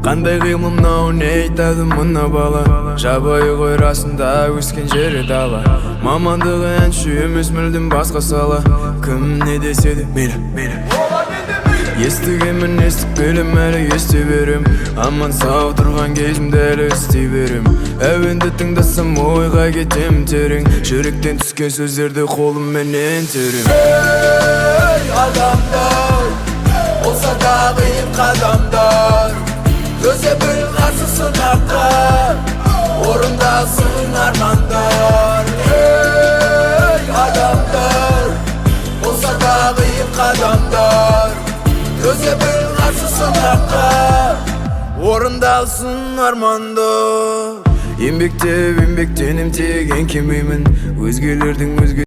Qanday qilmamnau ne aytadi muna bala, Жабайы қой расында өскен жері дала. Мамандығы әнші емес мүлдем басқа сала. Кім не десе де мейлі. Естігенмін естіп келем, әлі ести берем. Аман сау тұрған кезімді әлі істей берем. Әуенді тыңдасам ойға кетем терең. Жүректен түскен сөздерді қолымменен терем. Ey adamlar, olsa da қиын қадамдар, төзе біл қарсы сынаққа, орындалсын армандар. Ey adamlar, olsa da қиын қадамдар, төзе біл қарсы сынаққа, орындалсын армандар. Еңбектенем тек еңкемеймін, өзгелердің